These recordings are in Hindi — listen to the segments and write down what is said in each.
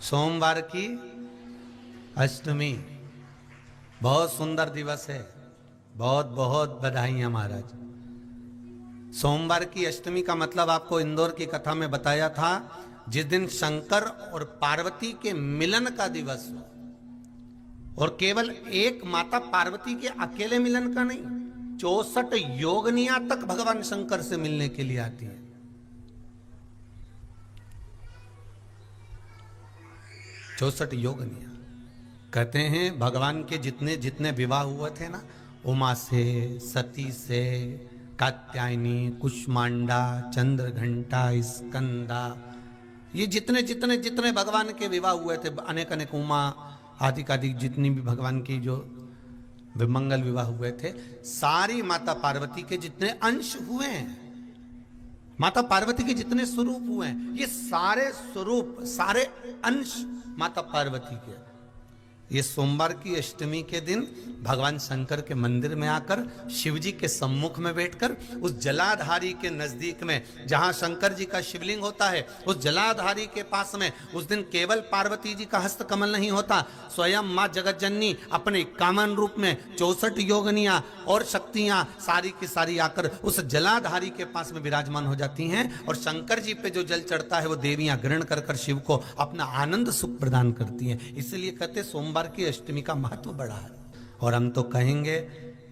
सोमवार की अष्टमी बहुत सुंदर दिवस है। बहुत बहुत बधाइयां महाराज। सोमवार की अष्टमी का मतलब आपको इंदौर की कथा में बताया था, जिस दिन शंकर और पार्वती के मिलन का दिवस हो, और केवल एक माता पार्वती के अकेले मिलन का नहीं, 64 योगनियां तक भगवान शंकर से मिलने के लिए आती है। 64 योगनियां। कहते हैं भगवान के जितने जितने विवाह हुए थे ना, उमा से, सती से, कात्यायनी, कुष्मांडा, चंद्रघंटा, स्कंदा, ये जितने जितने जितने भगवान के विवाह हुए थे, अनेक अनेक उमा आदि जितनी भी भगवान की जो विमंगल विवाह हुए थे, सारी माता पार्वती के जितने अंश हुए हैं, माता पार्वती के जितने स्वरूप हुए हैं, ये सारे स्वरूप, सारे अंश माता पार्वती के। ये सोमवार की अष्टमी के दिन भगवान शंकर के मंदिर में आकर शिव जी के सम्मुख में बैठकर उस जलाधारी के नजदीक में, जहां शंकर जी का शिवलिंग होता है, उस जलाधारी के पास में उस दिन केवल पार्वती जी का हस्त कमल नहीं होता, स्वयं मां जगत जननी अपने कामन रूप में 64 योगनियां और शक्तियां सारी की सारी आकर उस जलाधारी के पास में विराजमान हो जाती हैं, और शंकर जी पे जो जल चढ़ता है वो देवियां ग्रहण कर कर शिव को अपना आनंद सुख प्रदान करती हैं। इसलिए कहते सोमवार की अष्टमी का महत्व बड़ा है। और हम तो कहेंगे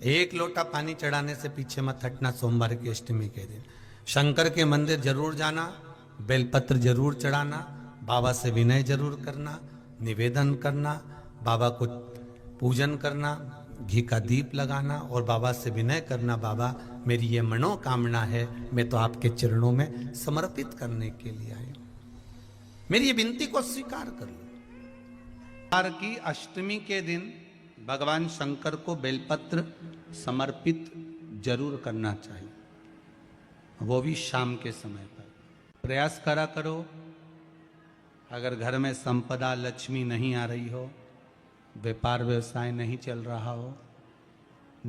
एक लोटा पानी चढ़ाने से पीछे मत हटना। सोमवार की अष्टमी के दिन शंकर के मंदिर जरूर जाना, बेलपत्र जरूर चढ़ाना, बाबा से विनय जरूर करना, निवेदन करना, बाबा को पूजन करना, घी का दीप लगाना और बाबा से विनय करना, बाबा मेरी ये मनोकामना है, मैं तो आपके चरणों में समर्पित करने के लिए आया हूं, मेरी ये विनती को स्वीकार कर लो। सोमवार की अष्टमी के दिन भगवान शंकर को बेलपत्र समर्पित जरूर करना चाहिए, वो भी शाम के समय पर। प्रयास करा करो, अगर घर में संपदा लक्ष्मी नहीं आ रही हो, व्यापार व्यवसाय नहीं चल रहा हो,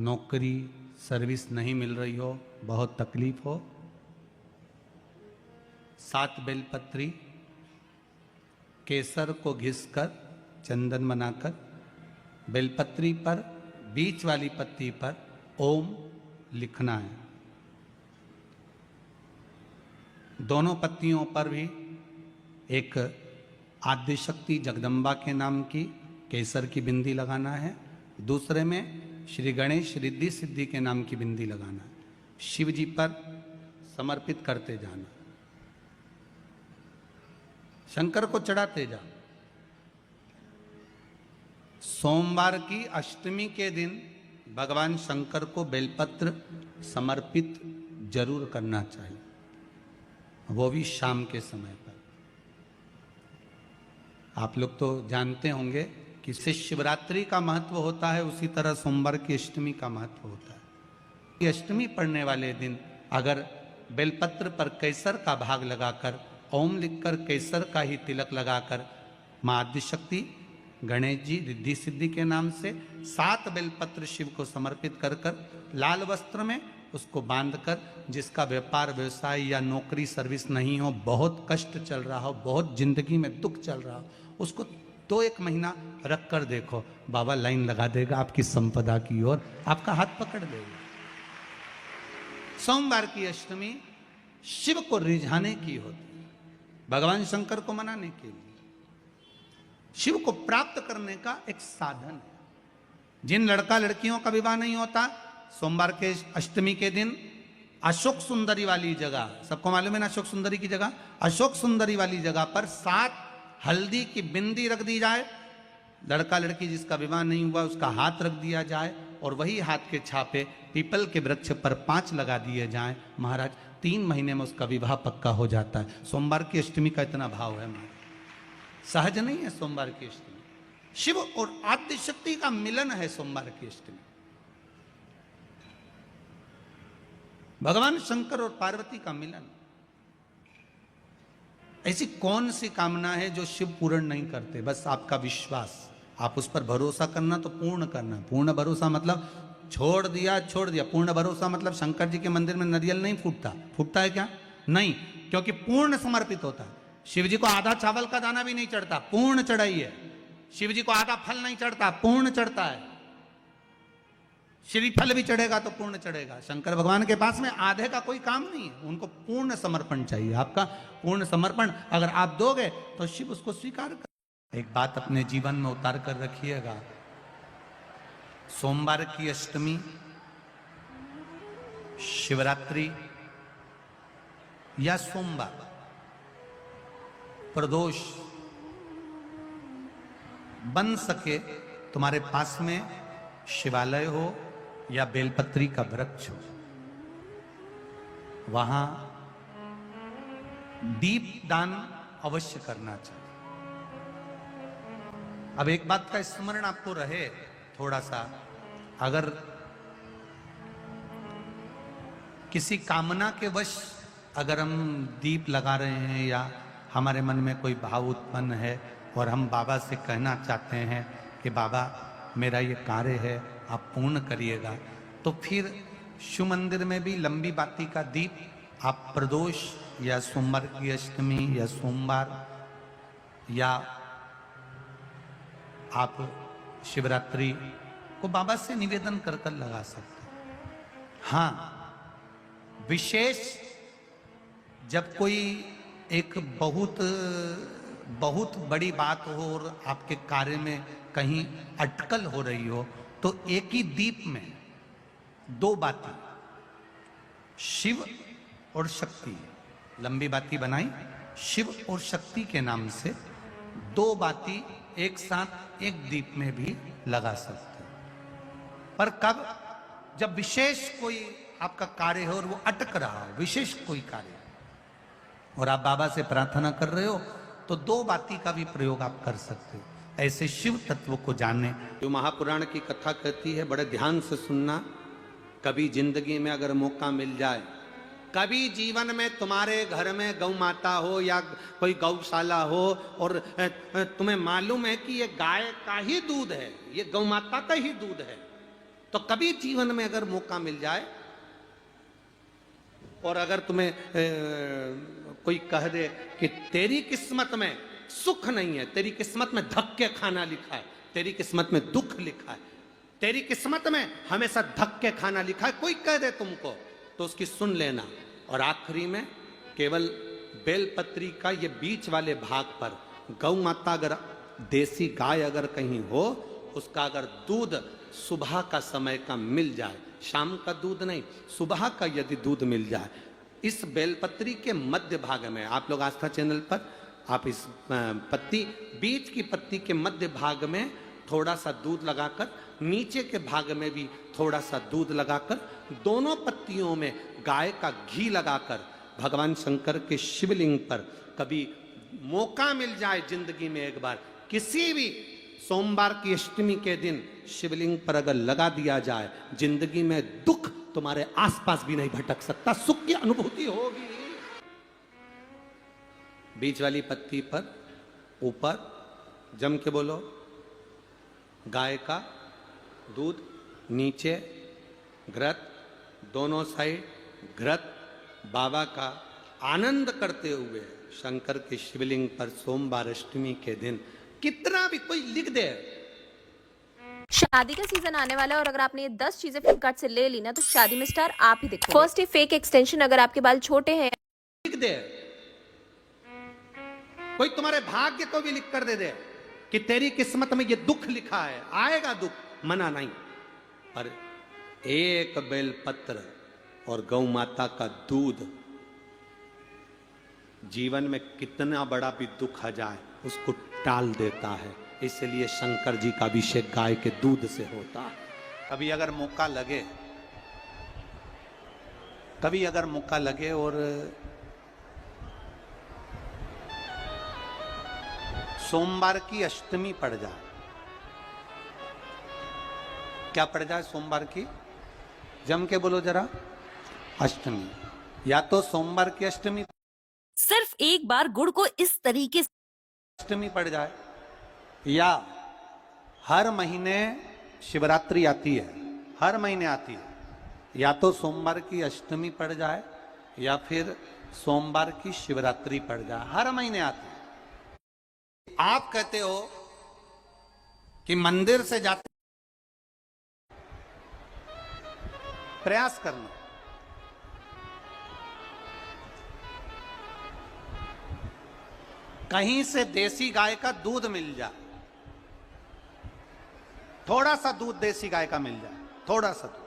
नौकरी सर्विस नहीं मिल रही हो, बहुत तकलीफ हो, 7 बेलपत्री केसर को घिसकर चंदन बनाकर बेलपत्री पर बीच वाली पत्ती पर ओम लिखना है। दोनों पत्तियों पर भी एक आद्यशक्ति जगदम्बा के नाम की केसर की बिंदी लगाना है, दूसरे में श्री गणेश रिद्धि सिद्धि के नाम की बिंदी लगाना है। शिव जी पर समर्पित करते जाना, शंकर को चढ़ाते जाओ। सोमवार की अष्टमी के दिन भगवान शंकर को बेलपत्र समर्पित जरूर करना चाहिए, वो भी शाम के समय पर। आप लोग तो जानते होंगे कि शिवरात्रि का महत्व होता है, उसी तरह सोमवार की अष्टमी का महत्व होता है। ये अष्टमी पढ़ने वाले दिन अगर बेलपत्र पर केसर का भाग लगाकर, ओम लिखकर केसर का ही तिलक लगाकर मां आदिशक्ति गणेश जी रिद्धि सिद्धि के नाम से 7 बेलपत्र शिव को समर्पित कर कर लाल वस्त्र में उसको बांधकर, जिसका व्यापार व्यवसाय या नौकरी सर्विस नहीं हो, बहुत कष्ट चल रहा हो, बहुत जिंदगी में दुख चल रहा हो, उसको 2-1 महीना रख कर देखो, बाबा लाइन लगा देगा आपकी संपदा की ओर, आपका हाथ पकड़ देगा। सोमवार की अष्टमी शिव को रिझाने की होती है, भगवान शंकर को मनाने के लिए, शिव को प्राप्त करने का एक साधन है। जिन लड़का लड़कियों का विवाह नहीं होता, सोमवार के अष्टमी के दिन अशोक सुंदरी वाली जगह, सबको मालूम है ना अशोक सुंदरी की जगह, अशोक सुंदरी वाली जगह पर 7 हल्दी की बिंदी रख दी जाए, लड़का लड़की जिसका विवाह नहीं हुआ उसका हाथ रख दिया जाए, और वही हाथ के छापे पीपल के वृक्ष पर 5 लगा दिए जाए। महाराज 3 महीने में उसका विवाह पक्का हो जाता है। सोमवार की अष्टमी का इतना भाव है महाराज, सहज नहीं है सोमवार की अष्टमी। शिव और आद्य शक्ति का मिलन है सोमवार की अष्टमी। भगवान शंकर और पार्वती का मिलन। ऐसी कौन सी कामना है जो शिव पूर्ण नहीं करते? बस आपका विश्वास, आप उस पर भरोसा करना तो पूर्ण करना। पूर्ण भरोसा मतलब छोड़ दिया छोड़ दिया। पूर्ण भरोसा मतलब शंकर जी के मंदिर में नारियल नहीं फूटता। फूटता है क्या? नहीं, क्योंकि पूर्ण समर्पित होता है। शिव जी को आधा चावल का दाना भी नहीं चढ़ता, पूर्ण चढ़ाई है। शिव जी को आधा फल नहीं चढ़ता, पूर्ण चढ़ता है। श्रीफल भी चढ़ेगा तो पूर्ण चढ़ेगा। शंकर भगवान के पास में आधे का कोई काम नहीं है, उनको पूर्ण समर्पण चाहिए। आपका पूर्ण समर्पण अगर आप दोगे तो शिव उसको स्वीकार कर। एक बात अपने जीवन में उतार कर रखिएगा, सोमवार की अष्टमी, शिवरात्रि या सोमवार, प्रदोष, बन सके तुम्हारे पास में शिवालय हो या बेलपत्री का वृक्ष हो, वहां दीप दान अवश्य करना चाहिए। अब एक बात का स्मरण आपको रहे थोड़ा सा, अगर किसी कामना के वश अगर हम दीप लगा रहे हैं या हमारे मन में कोई भाव उत्पन्न है और हम बाबा से कहना चाहते हैं कि बाबा मेरा ये कार्य है आप पूर्ण करिएगा, तो फिर शिव मंदिर में भी लंबी बाती का दीप आप प्रदोष या सोमवार की अष्टमी या सोमवार या आप शिवरात्रि को बाबा से निवेदन कर कर लगा सकते हैं। हाँ, विशेष जब कोई एक बहुत बड़ी बात हो और आपके कार्य में कहीं अटकल हो रही हो, तो एक ही दीप में दो बाती, शिव और शक्ति, लंबी बाती बनाई शिव और शक्ति के नाम से, दो बाती एक साथ एक दीप में भी लगा सकते हैं। पर कब? जब विशेष कोई आपका कार्य हो और वो अटक रहा हो, विशेष कोई कार्य, और आप बाबा से प्रार्थना कर रहे हो, तो दो बाती का भी प्रयोग आप कर सकते हो। ऐसे शिव तत्व को जानने, जो महापुराण की कथा कहती है, बड़े ध्यान से सुनना। कभी जिंदगी में अगर मौका मिल जाए, कभी जीवन में तुम्हारे घर में गौ माता हो या कोई गौशाला हो और तुम्हें मालूम है कि ये गाय का ही दूध है, ये गौ माता का ही दूध है, तो कभी जीवन में अगर मौका मिल जाए और अगर तुम्हें कोई कह दे कि तेरी किस्मत में सुख नहीं है, तेरी किस्मत में धक्के खाना लिखा है, तेरी किस्मत में दुख लिखा है, तेरी किस्मत में हमेशा धक्के खाना लिखा है, कोई कह दे तुमको, तो उसकी सुन लेना। और आखिरी में केवल बेलपत्री का ये बीच वाले भाग पर गौ माता, अगर देसी गाय अगर कहीं हो, उसका अगर दूध सुबह का समय का मिल जाए, शाम का दूध नहीं, सुबह का यदि दूध मिल जाए, इस बेलपत्री के मध्य भाग में, आप लोग आस्था चैनल पर आप इस पत्ती, बीच की पत्ती के मध्य भाग में थोड़ा सा दूध लगाकर, नीचे के भाग में भी थोड़ा सा दूध लगाकर, दोनों पत्तियों में गाय का घी लगाकर भगवान शंकर के शिवलिंग पर कभी मौका मिल जाए जिंदगी में एक बार, किसी भी सोमवार की अष्टमी के दिन शिवलिंग पर अगर लगा दिया जाए, जिंदगी में दुख तुम्हारे आसपास भी नहीं भटक सकता, सुख की अनुभूति होगी। बीच वाली पत्ती पर ऊपर जम के बोलो गाय का दूध, नीचे घृत, दोनों साइड घृत, बाबा का आनंद करते हुए शंकर के शिवलिंग पर सोमवार अष्टमी के दिन कितना भी कोई लिख दे। शादी का सीजन आने वाला है और अगर आपने ये 10 चीजें फ्लिपकार्ट से ले ली ना, तो शादी में स्टार आप ही दिखेंगे। फर्स्ट, ये फेक एक्सटेंशन, अगर आपके बाल छोटे हैं, लिख दे। कोई तुम्हारे भाग्य को भी लिख कर दे दे कि तेरी किस्मत में ये दुख लिखा है, आएगा दुख, मना नहीं। पर एक बेलपत्र और गौ माता का दूध जीवन में कितना बड़ा भी दुख आ जाए उसको टाल देता है। इसलिए शंकर जी का अभिषेक गाय के दूध से होता है। कभी अगर मौका लगे और सोमवार की अष्टमी पड़ जाए, क्या पड़ जाए सोमवार की? जम के बोलो जरा, अष्टमी। या तो सोमवार की अष्टमी, सिर्फ एक बार गुड़ को इस तरीके से अष्टमी पड़ जाए, या हर महीने शिवरात्रि आती है, हर महीने आती है, या तो सोमवार की अष्टमी पड़ जाए या फिर सोमवार की शिवरात्रि पड़ जाए, हर महीने आती है। आप कहते हो कि मंदिर से जाते, प्रयास करना, कहीं से देसी गाय का दूध मिल जाए, थोड़ा सा दूध देसी गाय का मिल जाए, थोड़ा सा दूध,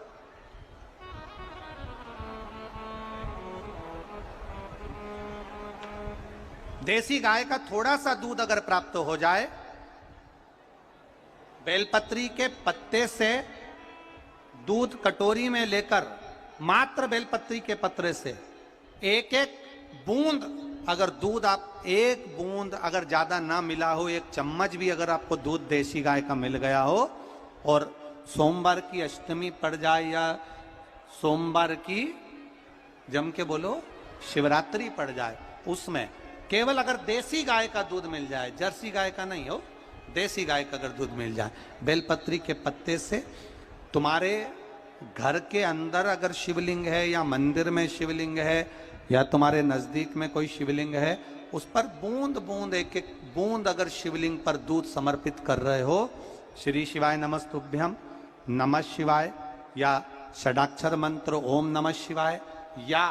देसी गाय का थोड़ा सा दूध अगर प्राप्त हो जाए, बेलपत्री के पत्ते से दूध कटोरी में लेकर, मात्र बेलपत्री के पत्रे से एक एक बूंद अगर दूध, आप एक बूंद अगर ज्यादा ना मिला हो, एक चम्मच भी अगर आपको दूध देसी गाय का मिल गया हो, और सोमवार की अष्टमी पड़ जाए या सोमवार की, जम के बोलो, शिवरात्रि पड़ जाए, उसमें केवल अगर देसी गाय का दूध मिल जाए, जर्सी गाय का नहीं हो, देसी गाय का अगर दूध मिल जाए, बेलपत्री के पत्ते से, तुम्हारे घर के अंदर अगर शिवलिंग है या मंदिर में शिवलिंग है या तुम्हारे नजदीक में कोई शिवलिंग है, उस पर बूंद बूंद, एक एक बूंद अगर शिवलिंग पर दूध समर्पित कर रहे हो, श्री शिवाय नमस्तुभ्यम, नमः शिवाय, या षडाक्षर मंत्र ओम नमः शिवाय, या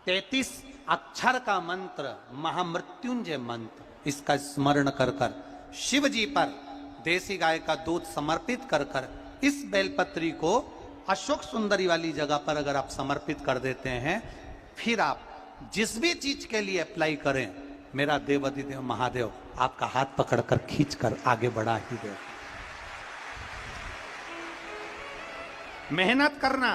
33 अक्षर का मंत्र महामृत्युंजय मंत्र, इसका स्मरण कर कर शिव जी पर देसी गाय का दूध समर्पित कर कर इस बेलपत्री को अशोक सुंदरी वाली जगह पर अगर आप समर्पित कर देते हैं, फिर आप जिस भी चीज के लिए अप्लाई करें, मेरा देवाधिदेव महादेव आपका हाथ पकड़कर खींचकर आगे बढ़ा ही दे। मेहनत करना,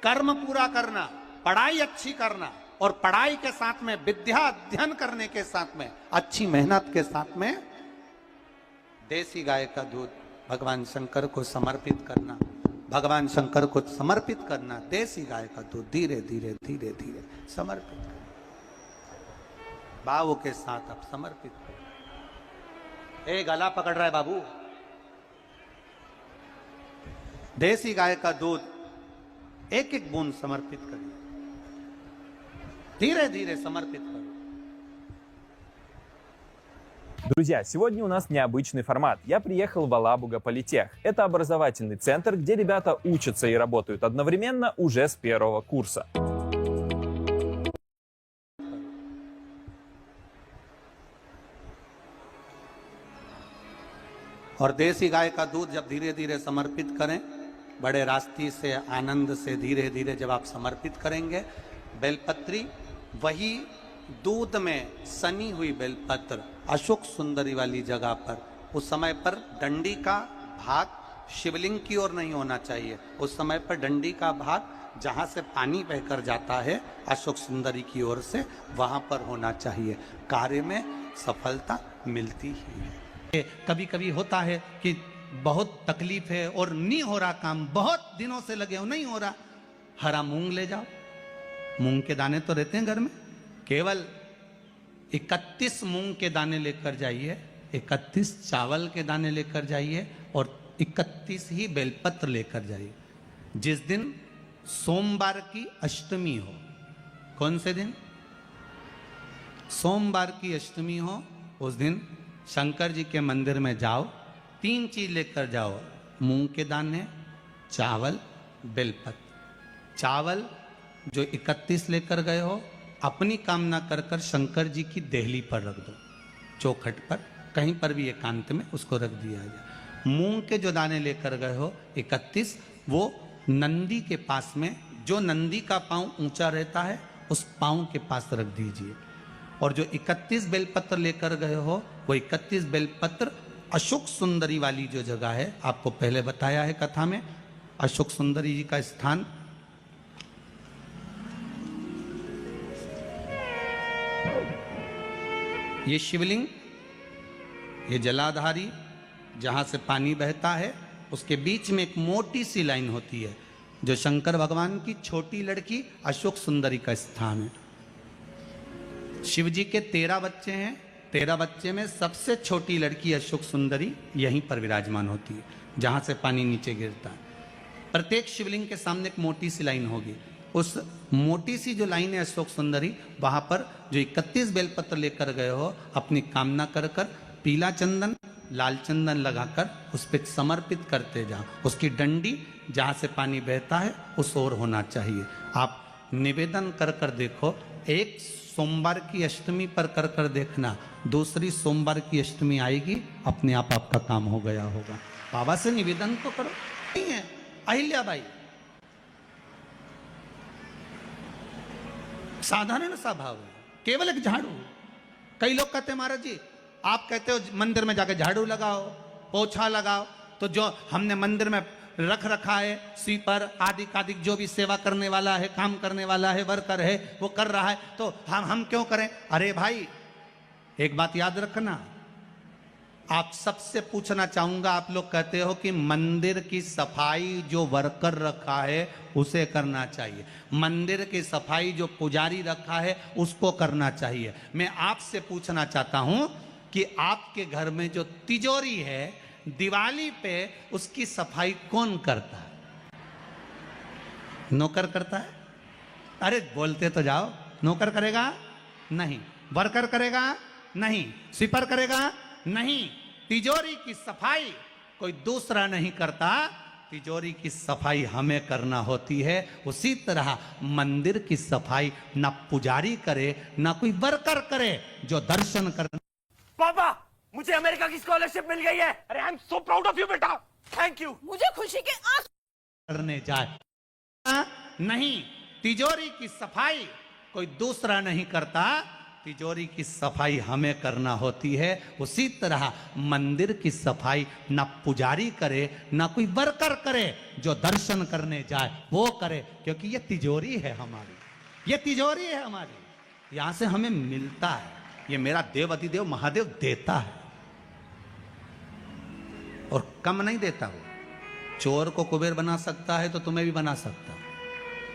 कर्म पूरा करना, पढ़ाई अच्छी करना, और पढ़ाई के साथ में विद्या अध्ययन करने के साथ में अच्छी मेहनत के साथ में देसी गाय का दूध भगवान शंकर को समर्पित करना, भगवान शंकर को समर्पित करना, देसी गाय का दूध धीरे धीरे धीरे धीरे समर्पित करना, भाव के साथ आप समर्पित करना। ए गला पकड़ रहा है बाबू, देसी गाय का दूध एक एक बूंद समर्पित करिए, धीरे धीरे समर्पित करो। Друзья, сегодня у нас необычный формат. Я приехал в Алабуга Политех. Это образовательный центр, где ребята учатся и работают одновременно уже с первого курса. और देसी गाय का दूध जब धीरे धीरे समर्पित करें, बड़े रास्ते से, आनंद से धीरे धीरे जब आप समर्पित करेंगे, बेलपत्री वही दूध में सनी हुई बेलपत्र अशोक सुंदरी वाली जगह पर, उस समय पर डंडी का भाग शिवलिंग की ओर नहीं होना चाहिए, उस समय पर डंडी का भाग जहाँ से पानी बहकर जाता है अशोक सुंदरी की ओर से, वहाँ पर होना चाहिए। कार्य में सफलता मिलती ही है। कभी कभी होता है कि बहुत तकलीफ है और नहीं हो रहा काम, बहुत दिनों से लगे हो, नहीं हो रहा, हरा मूंग ले जाओ, मूंग के दाने तो रहते हैं घर में, केवल 31 मूंग के दाने लेकर जाइए, 31 चावल के दाने लेकर जाइए, और 31 ही बेलपत्र लेकर जाइए। जिस दिन सोमवार की अष्टमी हो, कौन से दिन? सोमवार की अष्टमी हो, उस दिन शंकर जी के मंदिर में जाओ, 3 चीज लेकर जाओ, मूंग के दाने, चावल, बेलपत्र। चावल जो 31 लेकर गए हो, अपनी कामना कर कर शंकर जी की देहली पर रख दो, चौखट पर, कहीं पर भी एकांत में उसको रख दिया जाए। मूंग के जो दाने लेकर गए हो 31, वो नंदी के पास में, जो नंदी का पांव ऊंचा रहता है उस पांव के पास रख दीजिए। और जो 31 बेलपत्र लेकर गए हो, वो 31 बेलपत्र अशोक सुंदरी वाली जो जगह है, आपको पहले बताया है कथा में, अशोक सुंदरी जी का स्थान ये शिवलिंग, ये जलाधारी जहाँ से पानी बहता है, उसके बीच में एक मोटी सी लाइन होती है, जो शंकर भगवान की छोटी लड़की अशोक सुंदरी का स्थान है। शिव जी के 13 बच्चे हैं, 13 बच्चे में सबसे छोटी लड़की अशोक सुंदरी यहीं पर विराजमान होती है, जहाँ से पानी नीचे गिरता है। प्रत्येक शिवलिंग के सामने एक मोटी सी लाइन होगी, उस मोटी सी जो लाइन है अशोक सुंदरी, वहां पर जो 31 बेलपत्र लेकर गए हो, अपनी कामना कर कर पीला चंदन लाल चंदन लगाकर उस पर समर्पित करते जाओ। उसकी डंडी जहाँ से पानी बहता है उस ओर होना चाहिए। आप निवेदन कर कर देखो, एक सोमवार की अष्टमी पर कर कर देखना, दूसरी सोमवार की अष्टमी आएगी, अपने आप आपका काम हो गया होगा। बाबा से निवेदन तो करो। नहीं है अहिल्याबाई, साधारण सा भाव है, केवल एक झाड़ू। कई लोग कहते हैं महाराज जी, आप कहते हो मंदिर में जाके झाड़ू लगाओ, पोछा लगाओ, तो जो हमने मंदिर में रख रखा है स्वीपर आदि आदि जो भी सेवा करने वाला है, काम करने वाला है, वर्कर है, वो कर रहा है, तो हम क्यों करें? अरे भाई एक बात याद रखना, आप सबसे पूछना चाहूंगा, आप लोग कहते हो कि मंदिर की सफाई जो वर्कर रखा है उसे करना चाहिए, मंदिर की सफाई जो पुजारी रखा है उसको करना चाहिए। मैं आपसे पूछना चाहता हूं कि आपके घर में जो तिजोरी है, दिवाली पे उसकी सफाई कौन करता है? नौकर करता है? अरे बोलते तो जाओ। नौकर करेगा? नहीं। वर्कर करेगा? नहीं। स्वीपर करेगा? नहीं। तिजोरी की सफाई कोई दूसरा नहीं करता, तिजोरी की सफाई हमें करना होती है। उसी तरह मंदिर की सफाई ना पुजारी करे ना कोई वर्कर करे, जो दर्शन करना। पापा, मुझे अमेरिका की स्कॉलरशिप मिल गई है। अरे I am so proud of you बेटा, थैंक यू। मुझे खुशी के आंसू करने जाए नहीं, तिजोरी की सफाई कोई दूसरा नहीं करता, तिजोरी की सफाई हमें करना होती है। उसी तरह मंदिर की सफाई ना पुजारी करे ना कोई वर्कर करे, जो दर्शन करने जाए वो करे, क्योंकि ये तिजोरी है हमारी, ये तिजोरी है हमारी, यहां से हमें मिलता है। ये मेरा देव अधिदेव महादेव देता है और कम नहीं देता। वो चोर को कुबेर बना सकता है तो तुम्हें भी बना सकता है,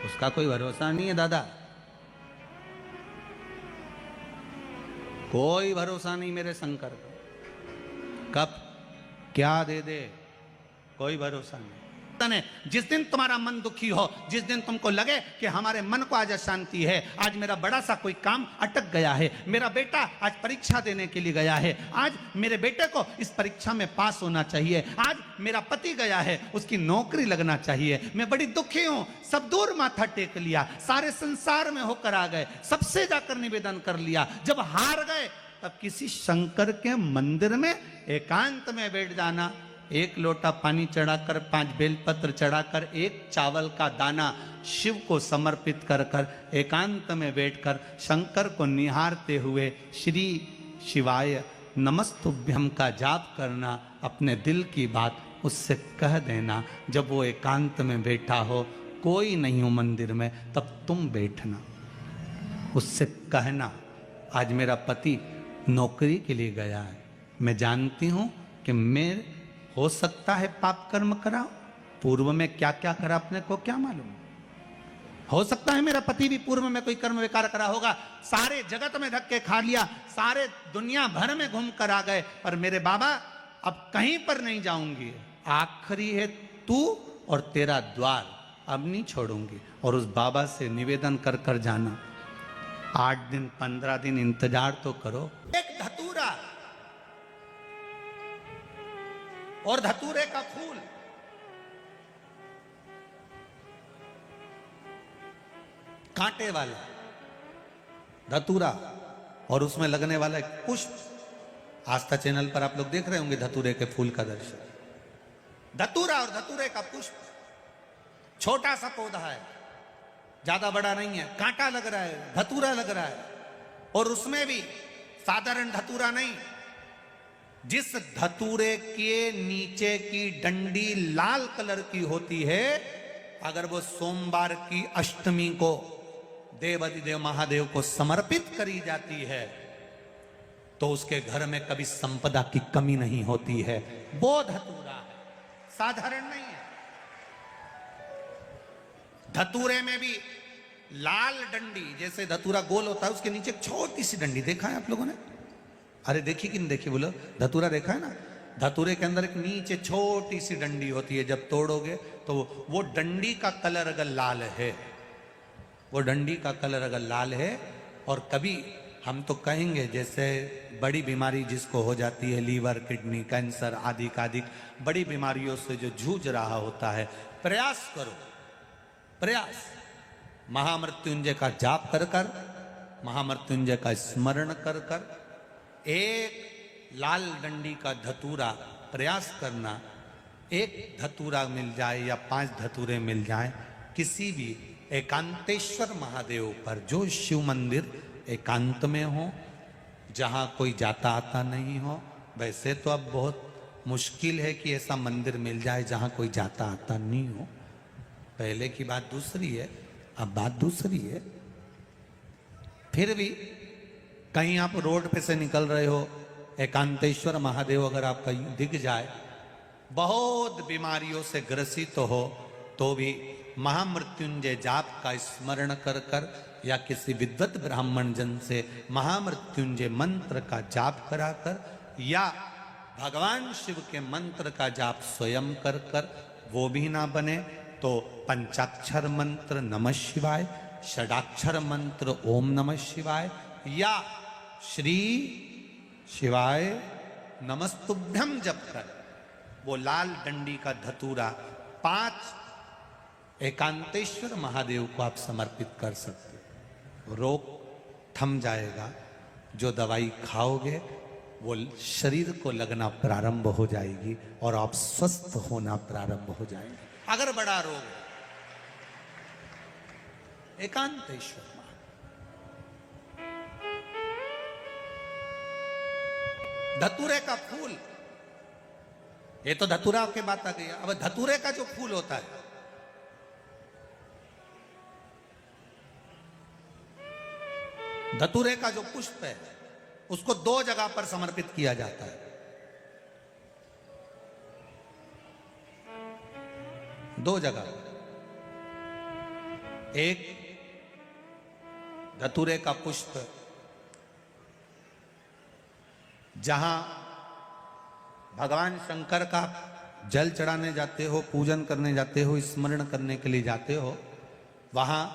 उसका कोई भरोसा नहीं है दादा, कोई भरोसा नहीं मेरे शंकर का, कब क्या दे दे कोई भरोसा नहीं। जिस दिन तुम्हारा मन दुखी हो, जिस दिन तुमको लगे कि हमारे मन को आज अशांति है, आज मेरा बड़ा सा कोई काम अटक गया है, मेरा बेटा आज परीक्षा देने के लिए गया है, आज मेरे बेटे को इस परीक्षा में पास होना चाहिए, आज मेरा पति गया है उसकी नौकरी लगना चाहिए, मैं बड़ी दुखी हूं, सब दूर माथा टेक लिया, सारे संसार में होकर आ गए, सबसे जाकर निवेदन कर लिया, जब हार गए तब किसी शंकर के मंदिर में एकांत में बैठ जाना, एक लोटा पानी चढ़ाकर, 5 बेलपत्र चढ़ाकर, एक चावल का दाना शिव को समर्पित कर कर एकांत में बैठकर शंकर को निहारते हुए श्री शिवाय नमस्तुभ्यम का जाप करना, अपने दिल की बात उससे कह देना। जब वो एकांत में बैठा हो, कोई नहीं हो मंदिर में, तब तुम बैठना, उससे कहना आज मेरा पति नौकरी के लिए गया है, मैं जानती हूं कि मैं हो सकता है पाप कर्म करा, पूर्व में क्या क्या करा अपने को क्या मालूम, हो सकता है मेरा पति भी पूर्व में कोई कर्म विकार करा होगा, सारे जगत में धक्के खा लिया, सारे दुनिया भर में घूम कर आ गए, पर मेरे बाबा अब कहीं पर नहीं जाऊंगी, आखिरी है तू और तेरा द्वार, अब नहीं छोड़ूंगी। और उस बाबा से निवेदन कर कर जाना, 8 दिन 15 दिन इंतजार तो करो। एक धतूरा और धतूरे का फूल, कांटे वाला धतूरा और उसमें लगने वाला एक पुष्प, आस्था चैनल पर आप लोग देख रहे होंगे धतूरे के फूल का दर्शन। धतूरा और धतूरे का पुष्प, छोटा सा पौधा है, ज्यादा बड़ा नहीं है, कांटा लग रहा है, धतूरा लग रहा है, और उसमें भी साधारण धतूरा नहीं, जिस धतूरे के नीचे की डंडी लाल कलर की होती है, अगर वो सोमवार की अष्टमी को देवाधिदेव महादेव को समर्पित करी जाती है तो उसके घर में कभी संपदा की कमी नहीं होती है। वो धतूरा है, साधारण नहीं है। धतूरे में भी लाल डंडी, जैसे धतूरा गोल होता है उसके नीचे एक छोटी सी डंडी, देखा है आप लोगों ने? अरे देखी कि नहीं देखी बोलो? धतूरा देखा है ना? धतूरे के अंदर एक नीचे छोटी सी डंडी होती है, जब तोड़ोगे तो वो डंडी का कलर अगर लाल है वो डंडी का कलर अगर लाल है, और कभी हम तो कहेंगे जैसे बड़ी बीमारी जिसको हो जाती है, लीवर, किडनी, कैंसर आदि आदि बड़ी बीमारियों से जो जूझ रहा होता है, प्रयास करो, प्रयास महामृत्युंजय का जाप कर कर, महामृत्युंजय का स्मरण कर कर, एक लाल डंडी का धतूरा प्रयास करना, एक धतूरा मिल जाए या 5 धतूरे मिल जाए किसी भी एकांतेश्वर महादेव पर, जो शिव मंदिर एकांत में हो, जहाँ कोई जाता आता नहीं हो। वैसे तो अब बहुत मुश्किल है कि ऐसा मंदिर मिल जाए जहाँ कोई जाता आता नहीं हो, पहले की बात दूसरी है, अब बात दूसरी है। फिर भी कहीं आप रोड पे से निकल रहे हो, एकांतेश्वर महादेव अगर आपका दिख जाए, बहुत बीमारियों से ग्रसित हो, तो भी महामृत्युंजय जाप का स्मरण कर कर या किसी विद्वत ब्राह्मण जन से महामृत्युंजय मंत्र का जाप कराकर, या भगवान शिव के मंत्र का जाप स्वयं कर कर, वो भी ना बने तो पंचाक्षर मंत्र नमः शिवाय, षडाक्षर मंत्र ओम नमः शिवाय, या श्री शिवाय नमस्तुभ्यम जप कर वो लाल डंडी का धतूरा 5 एकांतेश्वर महादेव को आप समर्पित कर सकते हो। रोग थम जाएगा, जो दवाई खाओगे वो शरीर को लगना प्रारंभ हो जाएगी और आप स्वस्थ होना प्रारंभ हो जाएंगे। अगर बड़ा रोग है, एकांतेश्वर धतूरे का फूल, ये तो धतूरा के बात आ गई। अब धतूरे का जो फूल होता है, धतूरे का जो पुष्प है, उसको 2 जगह पर समर्पित किया जाता है। 2 जगह, एक धतूरे का पुष्प जहां भगवान शंकर का जल चढ़ाने जाते हो, पूजन करने जाते हो, स्मरण करने के लिए जाते हो, वहां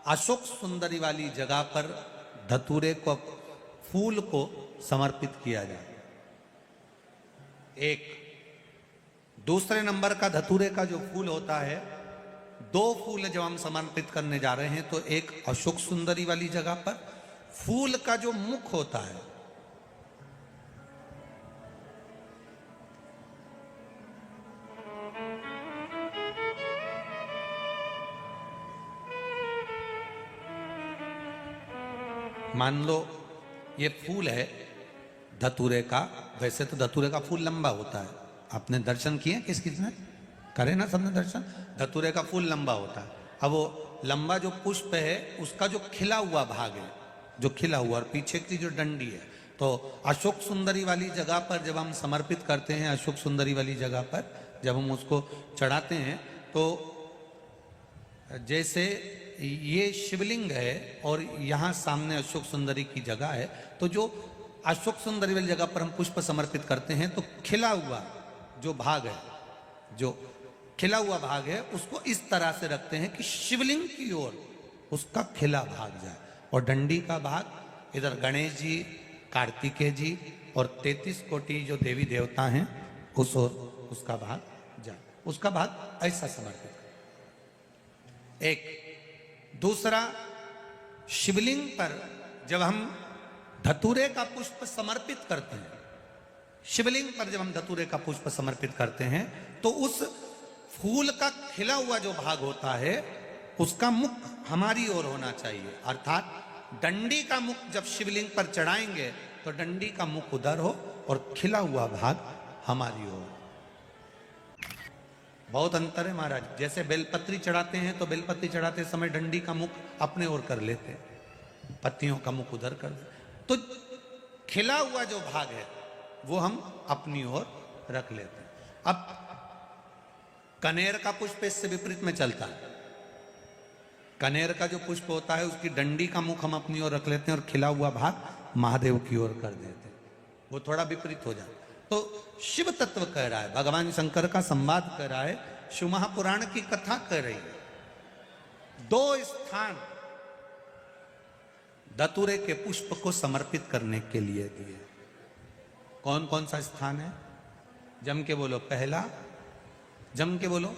अशोक सुंदरी वाली जगह पर धतूरे को, फूल को समर्पित किया जाए। एक दूसरे नंबर का धतूरे का जो फूल होता है, 2 फूल जब हम समर्पित करने जा रहे हैं, तो एक अशोक सुंदरी वाली जगह पर फूल का जो मुख होता है, मान लो ये फूल है धतूरे का। वैसे तो धतूरे का फूल लंबा होता है, आपने दर्शन किए किस किसने करे ना, सबने दर्शन। धतूरे का फूल लंबा होता है। अब वो लंबा जो पुष्प है, उसका जो खिला हुआ भाग है, जो खिला हुआ, और पीछे की जो डंडी है, तो अशोक सुंदरी वाली जगह पर जब हम समर्पित करते हैं, अशोक सुंदरी वाली जगह पर जब हम उसको चढ़ाते हैं, तो जैसे ये शिवलिंग है और यहाँ सामने अशोक सुंदरी की जगह है, तो जो अशोक सुंदरी वाली जगह पर हम पुष्प समर्पित करते हैं, तो खिला हुआ जो भाग है, जो खिला हुआ भाग है, उसको इस तरह से रखते हैं कि शिवलिंग की ओर उसका खिला भाग जाए, और डंडी का भाग इधर गणेश जी, कार्तिकेय जी और 33 कोटि जो देवी देवता हैं उस ओर उसका भाग जाए। उसका भाग ऐसा समर्पित। एक दूसरा, शिवलिंग पर जब हम धतूरे का पुष्प समर्पित करते हैं, शिवलिंग पर जब हम धतूरे का पुष्प समर्पित करते हैं, तो उस फूल का खिला हुआ जो भाग होता है, उसका मुख हमारी ओर होना चाहिए। अर्थात डंडी का मुख जब शिवलिंग पर चढ़ाएंगे तो डंडी का मुख उधर हो और खिला हुआ भाग हमारी ओर। बहुत अंतर है महाराज। जैसे बेलपत्री चढ़ाते हैं तो बेलपत्री चढ़ाते समय डंडी का मुख अपने ओर कर लेते, पत्तियों का मुख उधर कर दे, तो खिला हुआ जो भाग है वो हम अपनी ओर रख लेते हैं। अब कनेर का पुष्प इससे विपरीत में चलता है। कनेर का जो पुष्प होता है, उसकी डंडी का मुख हम अपनी ओर रख लेते हैं और खिला हुआ भाग महादेव की ओर कर देते हैं। वो थोड़ा विपरीत हो जाता। तो शिव तत्व कह रहा है, भगवान शंकर का संवाद कर रहा है, शिव महापुराण की कथा कर रही है। 2 स्थान धतूरे के पुष्प को समर्पित करने के लिए दिए। कौन कौन सा स्थान है? जम के बोलो। पहला, जम के बोलो।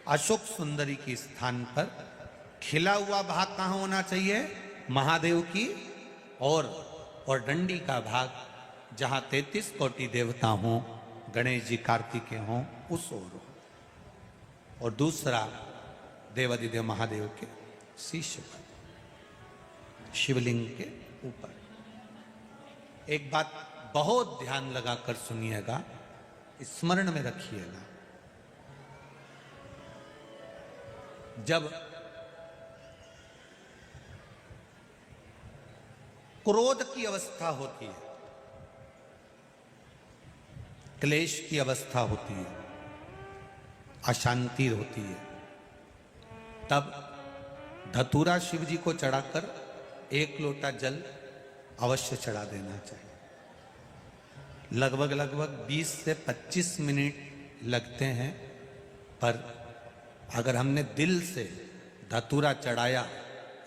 अशोक सुंदरी के स्थान पर खिला हुआ भाग कहां होना चाहिए? महादेव की और डंडी का भाग जहां 33 कोटि देवता हों, गणेश जी कार्तिकेय हों, उस ओर हो। और दूसरा देवादिदेव महादेव के शीश पर, शिवलिंग के ऊपर। एक बात बहुत ध्यान लगाकर सुनिएगा, स्मरण में रखिएगा। जब क्रोध की अवस्था होती है, क्लेश की अवस्था होती है, अशांति होती है, तब धतूरा शिव जी को चढ़ाकर 1 लोटा जल अवश्य चढ़ा देना चाहिए। लगभग 20 से 25 मिनट लगते हैं, पर अगर हमने दिल से धतूरा चढ़ाया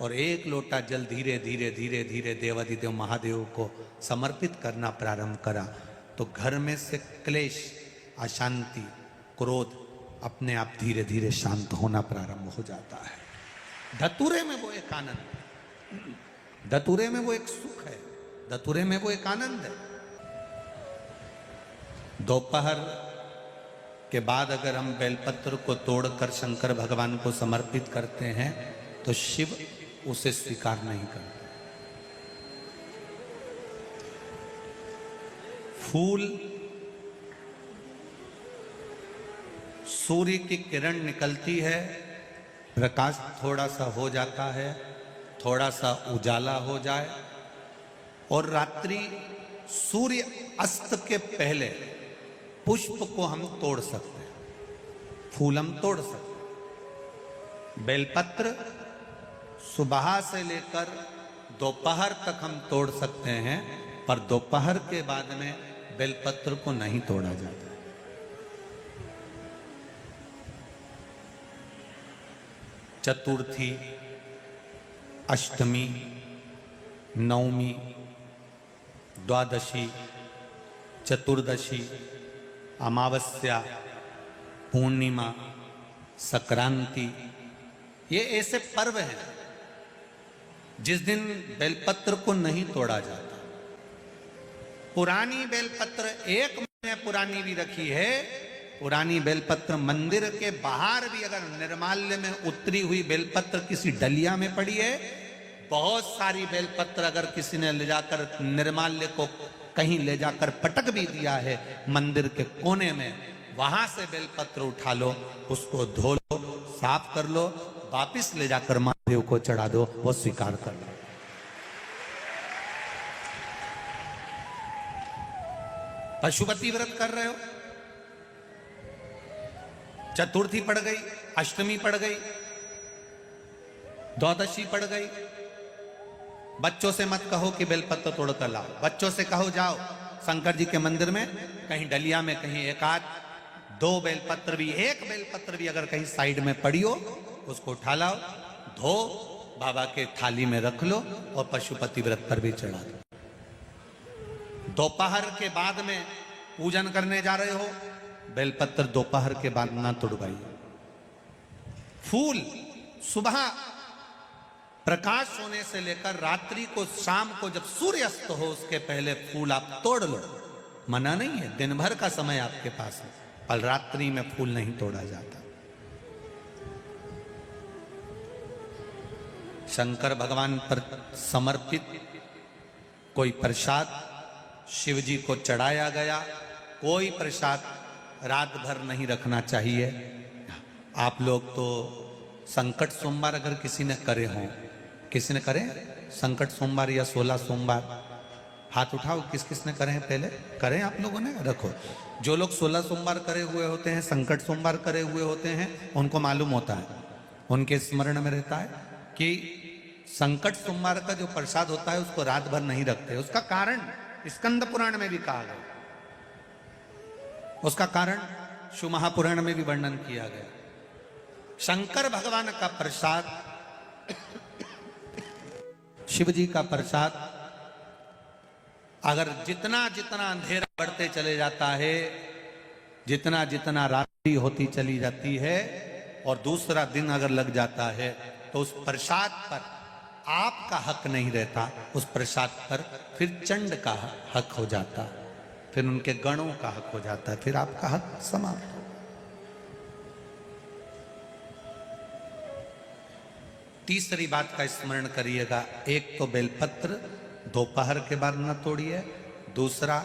और 1 लोटा जल धीरे धीरे धीरे धीरे देवादिदेव महादेव को समर्पित करना प्रारंभ करा, तो घर में से क्लेश, अशांति, क्रोध अपने आप धीरे धीरे शांत होना प्रारंभ हो जाता है। धतूरे में वो एक आनंद, धतूरे में वो एक सुख है, धतूरे में वो एक आनंद है। दोपहर के बाद अगर हम बेलपत्र को तोड़कर शंकर भगवान को समर्पित करते हैं तो शिव उसे स्वीकार नहीं करते। फूल, सूर्य की किरण निकलती है, प्रकाश थोड़ा सा हो जाता है, थोड़ा सा उजाला हो जाए, और रात्रि सूर्य अस्त के पहले पुष्प को हम तोड़ सकते हैं, फूल हम तोड़ सकते हैं। बेलपत्र सुबह से लेकर दोपहर तक हम तोड़ सकते हैं, पर दोपहर के बाद में बेलपत्र को नहीं तोड़ा जाता। चतुर्थी, अष्टमी, नवमी, द्वादशी, चतुर्दशी, अमावस्या, पूर्णिमा, संक्रांति, ये ऐसे पर्व हैं जिस दिन बेलपत्र को नहीं तोड़ा जाता। पुरानी बेलपत्र 1 महीने पुरानी भी रखी है। पुरानी बेलपत्र मंदिर के बाहर भी अगर निर्माल्य में उतरी हुई बेलपत्र किसी डलिया में पड़ी है, बहुत सारी बेलपत्र अगर किसी ने ले जाकर निर्माल्य को कहीं ले जाकर पटक भी दिया है मंदिर के कोने में, वहां से बेलपत्र उठा लो, उसको धो लो, साफ कर लो, वापिस ले जाकर महादेव को चढ़ा दो, वो स्वीकार कर लो। पशुपति व्रत कर रहे हो, चतुर्थी पड़ गई, अष्टमी पड़ गई, द्वादशी पड़ गई, बच्चों से मत कहो कि बेलपत्र तोड़ कर लाओ। बच्चों से कहो जाओ शंकर जी के मंदिर में, कहीं डलिया में कहीं 1-2 बेलपत्र भी, 1 बेलपत्र भी अगर कहीं साइड में पड़ी हो, उसको उठा लाओ, धो, बाबा के थाली में रख लो और पशुपति व्रत पर भी चढ़ा दो। दोपहर के बाद में पूजन करने जा रहे हो, बेलपत्र दोपहर के बाद ना तोड़वाइए। फूल सुबह प्रकाश होने से लेकर रात्रि को, शाम को जब सूर्य अस्त हो उसके पहले फूल आप तोड़ लो, मना नहीं है, दिन भर का समय आपके पास है, पर रात्रि में फूल नहीं तोड़ा जाता। शंकर भगवान पर समर्पित कोई प्रसाद शिव जी को चढ़ाया गया, कोई प्रसाद रात भर नहीं रखना चाहिए। आप लोग तो संकट सोमवार अगर किसी ने करे हों, किसी ने करे संकट सोमवार या 16 सोमवार, हाथ उठाओ, किस किस ने करे हैं? पहले करें आप लोगों ने, रखो। जो लोग 16 सोमवार करे हुए होते हैं, संकट सोमवार करे हुए होते हैं, उनको मालूम होता है, उनके स्मरण में रहता है कि संकट सोमवार का जो प्रसाद होता है उसको रात भर नहीं रखते। उसका कारण स्कंद पुराण में भी कहा गया, उसका कारण शिव महापुराण में भी वर्णन किया गया। शंकर भगवान का प्रसाद शिव जी का प्रसाद अगर जितना जितना अंधेरा बढ़ते चले जाता है, जितना जितना रात्रि होती चली जाती है और दूसरा दिन अगर लग जाता है, तो उस प्रसाद पर आपका हक नहीं रहता, उस प्रसाद पर फिर चंड का हक हो जाता, फिर उनके गणों का हक हो जाता है, फिर आपका हक समाप्त हो। तीसरी बात का स्मरण करिएगा, एक तो बेलपत्र दोपहर के बाद ना तोड़िए, दूसरा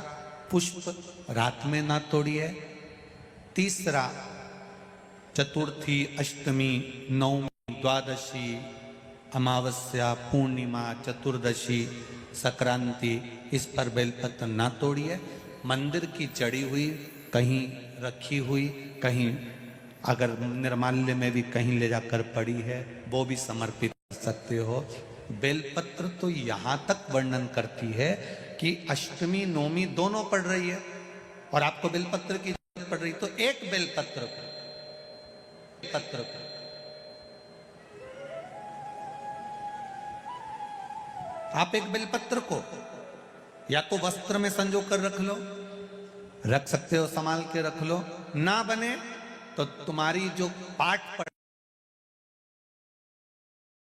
पुष्प रात में ना तोड़िए, तीसरा चतुर्थी, अष्टमी, नवमी, द्वादशी, अमावस्या, पूर्णिमा, चतुर्दशी, संक्रांति, इस पर बेलपत्र ना तोड़िए। मंदिर की चढ़ी हुई, कहीं रखी हुई, कहीं अगर निर्माल्य में भी कहीं ले जाकर पड़ी है, वो भी समर्पित कर सकते हो। बेलपत्र तो यहाँ तक वर्णन करती है कि अष्टमी नवमी दोनों पड़ रही है और आपको बेलपत्र की जरूरत पड़ रही, तो एक बेलपत्र आप एक बेलपत्र को या तो वस्त्र में संजो कर रख लो, रख सकते हो, संभाल के रख लो, ना बने तो तुम्हारी जो पाठ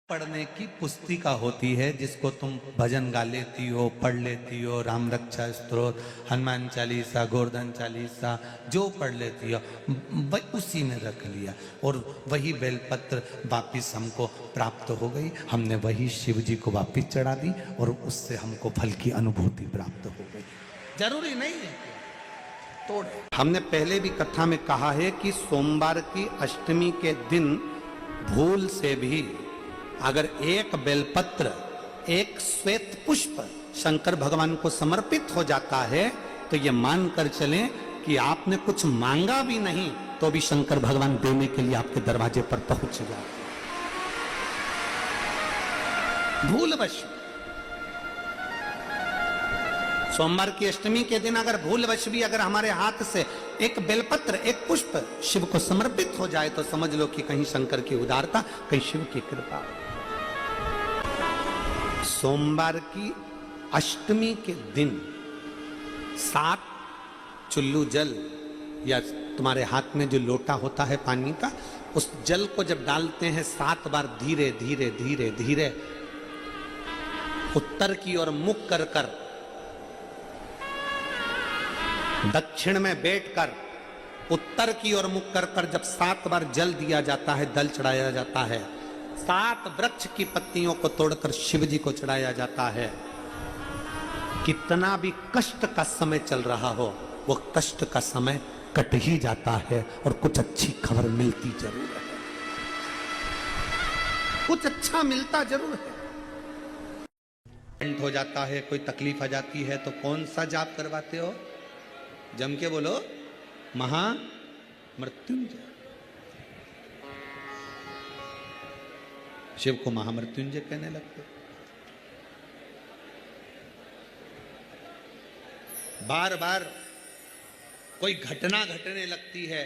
पढ़ने की पुस्तिका होती है, जिसको तुम भजन गा लेती हो, पढ़ लेती हो, राम रक्षा स्तोत्र, हनुमान चालीसा, गोवर्धन चालीसा, जो पढ़ लेती हो, उसी में रख लिया और वही बेलपत्र वापिस हमको प्राप्त हो गई, हमने वही शिव जी को वापिस चढ़ा दी और उससे हमको फल की अनुभूति प्राप्त हो गई। जरूरी नहीं है तोड़े। हमने पहले भी कथा में कहा है कि सोमवार की अष्टमी के दिन भूल से भी अगर एक बेलपत्र, एक श्वेत पुष्प शंकर भगवान को समर्पित हो जाता है, तो ये मानकर चलें कि आपने कुछ मांगा भी नहीं तो भी शंकर भगवान देने के लिए आपके दरवाजे पर पहुंच जाते। भूलवश सोमवार की अष्टमी के दिन अगर भूलवश भी अगर हमारे हाथ से एक बेलपत्र, एक पुष्प शिव को समर्पित हो जाए, तो समझ लो कि कहीं शंकर की उदारता, कहीं शिव की कृपा। सोमवार की अष्टमी के दिन 7 चुल्लू जल या तुम्हारे हाथ में जो लोटा होता है पानी का, उस जल को जब डालते हैं 7 बार धीरे धीरे धीरे धीरे उत्तर की ओर मुख कर कर, दक्षिण में बैठकर उत्तर की ओर मुख कर कर जब 7 बार जल दिया जाता है, दल चढ़ाया जाता है, 7 वृक्ष की पत्तियों को तोड़कर शिव जी को चढ़ाया जाता है। कितना भी कष्ट का समय चल रहा हो, वो कष्ट का समय कट ही जाता है और कुछ अच्छी खबर मिलती जरूर है, कुछ अच्छा मिलता जरूर है। हो जाता है, कोई तकलीफ आ जाती है, तो कौन सा जाप करवाते हो? जम के बोलो, महामृत्युंजय। शिव को महामृत्युंजय कहने लगते। बार बार कोई घटना घटने लगती है,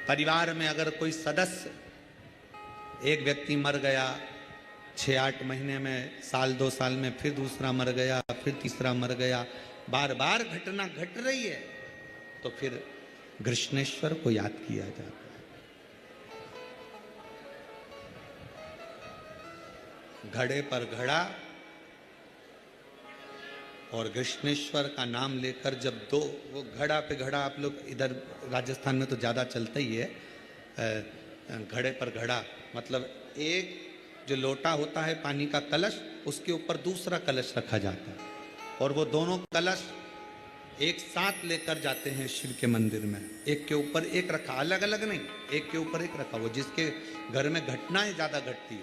परिवार में अगर कोई सदस्य, एक व्यक्ति मर गया, 6-8 महीने में, साल 2 साल में फिर दूसरा मर गया, फिर तीसरा मर गया, बार बार घटना घट रही है, तो फिर कृष्णेश्वर को याद किया जाता है। घड़े पर घड़ा और कृष्णेश्वर का नाम लेकर जब दो, वो घड़ा पे घड़ा, आप लोग इधर राजस्थान में तो ज़्यादा चलता ही है, घड़े पर घड़ा मतलब एक जो लोटा होता है पानी का कलश, उसके ऊपर दूसरा कलश रखा जाता है और वो दोनों कलश एक साथ लेकर जाते हैं शिव के मंदिर में। एक के ऊपर एक रखा, अलग अलग नहीं, एक के ऊपर एक रखा। वो जिसके घर में घटनाएं ज़्यादा घटती है,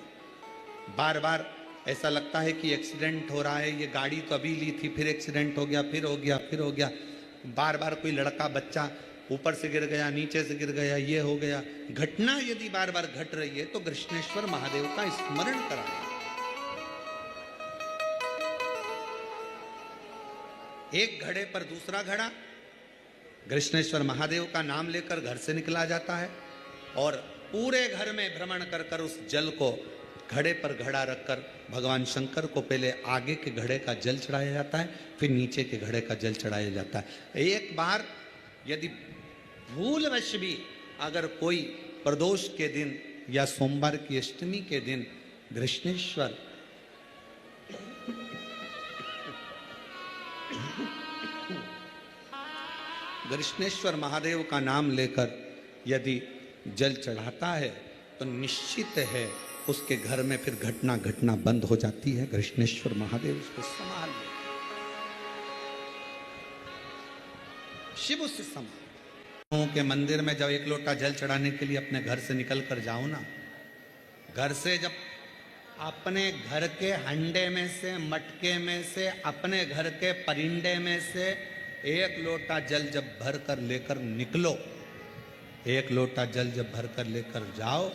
बार बार ऐसा लगता है कि एक्सीडेंट हो रहा है, ये गाड़ी तो अभी ली थी, फिर एक्सीडेंट हो गया, फिर हो गया, फिर हो गया, बार बार कोई लड़का बच्चा ऊपर से गिर गया, नीचे से गिर गया, ये हो गया। घटना यदि बार बार घट रही है तो कृष्णेश्वर महादेव का स्मरण कराएं। एक घड़े पर दूसरा घड़ा, कृष्णेश्वर महादेव का नाम लेकर घर से निकला जाता है और पूरे घर में भ्रमण कर कर उस जल को घड़े पर घड़ा रखकर भगवान शंकर को पहले आगे के घड़े का जल चढ़ाया जाता है, फिर नीचे के घड़े का जल चढ़ाया जाता है। एक बार यदि भूलवश भी अगर कोई प्रदोष के दिन या सोमवार की अष्टमी के दिन कृष्णेश्वर महादेव का नाम लेकर यदि जल चढ़ाता है तो निश्चित है उसके घर में फिर घटना बंद हो जाती है। कृष्णेश्वर महादेव उसको संभाल ले, शिव उससे संभाल के मंदिर में जब एक लोटा जल चढ़ाने के लिए अपने घर से निकल कर जाओ ना, घर से जब अपने घर के हंडे में से, मटके में से, अपने घर के परिंडे में से एक लोटा जल जब भर कर लेकर निकलो, एक लोटा जल जब भर कर लेकर जाओ,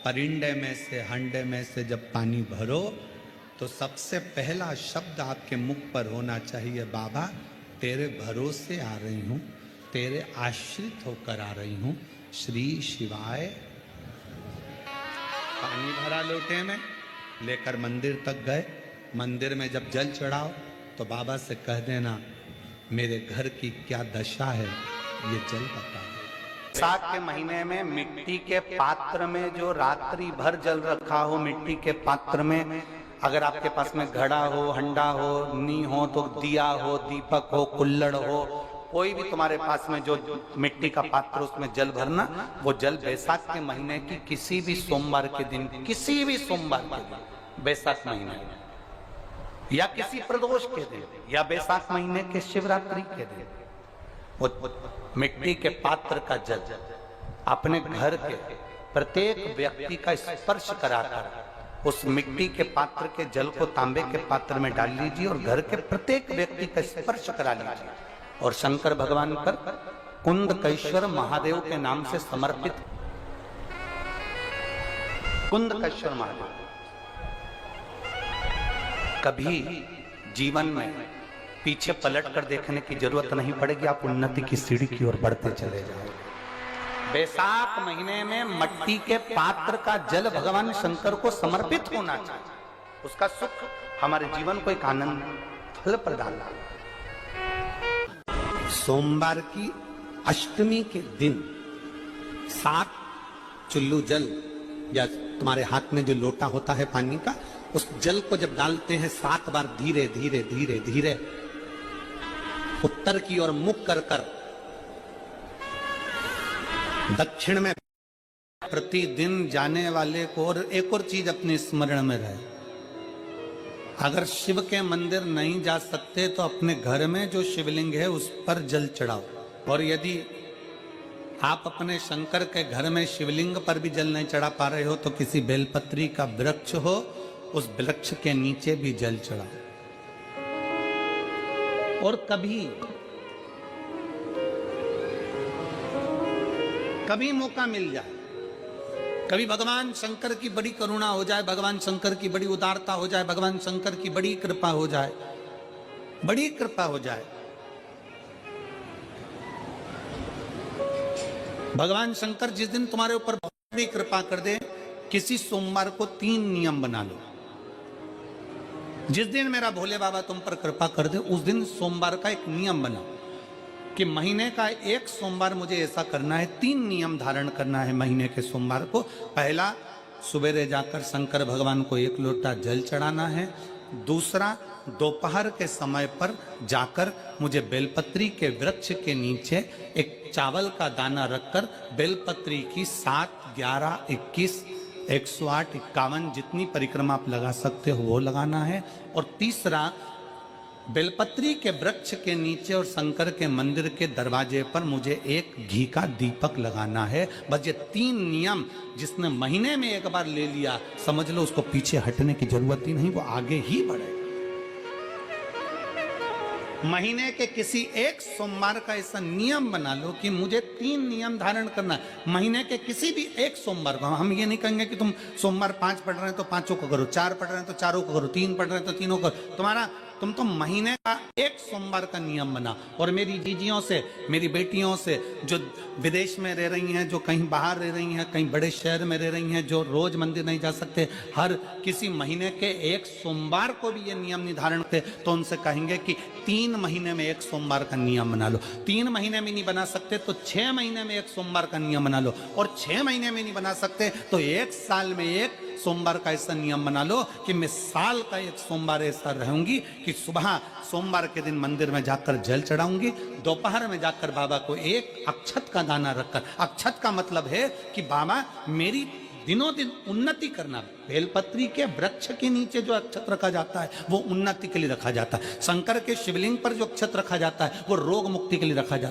परिंडे में से, हंडे में से जब पानी भरो तो सबसे पहला शब्द आपके मुख पर होना चाहिए, बाबा तेरे भरोसे आ रही हूँ, तेरे आश्रित होकर आ रही हूँ, श्री शिवाय। पानी भरा लोटे में लेकर मंदिर तक गए, मंदिर में जब जल चढ़ाओ तो बाबा से कह देना मेरे घर की क्या दशा है ये जल बता। बैसाख के महीने में मिट्टी के पात्र में जो रात्रि भर जल रखा हो, मिट्टी के पात्र में अगर आपके पास में घड़ा हो, हंडा हो, नी हो तो दिया हो, दीपक हो, कुल्लड़ हो, कोई भी तुम्हारे पास में जो मिट्टी का पात्र उसमें जल भरना, वो जल बैसाख के महीने की किसी भी सोमवार के दिन, किसी भी सोमवार के दिन, बैसाख महीने में या किसी प्रदोष के दिन या बैसाख महीने के शिवरात्रि के दिन, वो मिट्टी के पात्र का जल अपने घर के प्रत्येक व्यक्ति का स्पर्श कराकर उस मिट्टी के पात्र के जल को तांबे के पात्र में डाल लीजिए और घर के प्रत्येक व्यक्ति का स्पर्श करा लीजिए और शंकर भगवान पर कुंदकेश्वर महादेव के नाम से समर्पित। कुंदकेश्वर महादेव कभी जीवन में पीछे पलट कर देखने की जरूरत नहीं पड़ेगी, आप उन्नति की सीढ़ी की ओर बढ़ते चले जाओगे। बैसाख महीने में मट्टी के पात्र का जल भगवान शंकर को समर्पित होना चाहिए, उसका सुख हमारे जीवन को एक आनंद फल प्रदान। सोमवार की अष्टमी के दिन 7 चुल्लू जल या तुम्हारे हाथ में जो लोटा होता है पानी का, उस जल को जब डालते हैं 7 बार धीरे धीरे धीरे धीरे उत्तर की ओर मुख कर कर दक्षिण में प्रतिदिन जाने वाले को। और एक और चीज अपने स्मरण में रहे, अगर शिव के मंदिर नहीं जा सकते तो अपने घर में जो शिवलिंग है उस पर जल चढ़ाओ, और यदि आप अपने शंकर के घर में शिवलिंग पर भी जल नहीं चढ़ा पा रहे हो तो किसी बेलपत्री का वृक्ष हो, उस वृक्ष के नीचे भी जल चढ़ाओ। और कभी मौका मिल जाए, कभी भगवान शंकर की बड़ी करुणा हो जाए, भगवान शंकर की बड़ी उदारता हो जाए, भगवान शंकर की बड़ी कृपा हो जाए, बड़ी कृपा हो जाए, भगवान शंकर जिस दिन तुम्हारे ऊपर बहुत बड़ी कृपा कर दे, किसी सोमवार को 3 नियम बना लो। जिस दिन मेरा भोले बाबा तुम पर कृपा कर दे उस दिन सोमवार का एक नियम बना कि महीने का एक सोमवार मुझे ऐसा करना है, 3 नियम धारण करना है महीने के सोमवार को। पहला, सवेरे जाकर शंकर भगवान को 1 लोटा जल चढ़ाना है। दूसरा, दोपहर के समय पर जाकर मुझे बेलपत्री के वृक्ष के नीचे एक चावल का दाना रखकर बेलपत्री की 7, 11, 21, 108, 51 जितनी परिक्रमा आप लगा सकते हो वो लगाना है। और तीसरा, बेलपत्री के वृक्ष के नीचे और शंकर के मंदिर के दरवाजे पर मुझे एक घी का दीपक लगाना है। बस ये 3 नियम जिसने महीने में एक बार ले लिया, समझ लो उसको पीछे हटने की जरूरत ही नहीं, वो आगे ही बढ़े। महीने के किसी एक सोमवार का ऐसा नियम बना लो कि मुझे 3 नियम धारण करना है महीने के किसी भी एक सोमवार को। हम ये नहीं कहेंगे कि तुम सोमवार 5 पढ़ रहे हैं तो 5 को करो, 4 पढ़ रहे हैं तो 4 को करो, 3 पढ़ रहे हैं तो 3 को करो। तुम्हारा तुम तो महीने का एक सोमवार का नियम बना। और मेरी जीजियों से, मेरी बेटियों से जो विदेश में रह रही हैं, जो कहीं बाहर रह रही हैं, कहीं बड़े शहर में रह रही हैं, जो रोज मंदिर नहीं जा सकते, हर किसी महीने के एक सोमवार को भी ये नियम निर्धारण थे, तो उनसे कहेंगे कि 3 महीने में एक सोमवार का नियम बना लो। 3 महीने में नहीं बना सकते तो 6 महीने में एक सोमवार का नियम बना लो, और 6 महीने में नहीं बना सकते तो 1 साल में एक सोमवार का ऐसा नियम बना लो कि मैं साल का एक सोमवार ऐसा रहूंगी कि सुबह सोमवार के दिन मंदिर में जाकर जल चढ़ाऊंगी, दोपहर में जाकर बाबा को एक अक्षत का दाना रखकर, अक्षत का मतलब है कि बाबा मेरी दिनों दिन उन्नति करना। बेलपत्री के वृक्ष के नीचे जो अक्षत रखा जाता है वो उन्नति के लिए रखा जाता है। शंकर के शिवलिंग पर जो अक्षत रखा जाता है वो रोग मुक्ति के लिए रखा जाता है।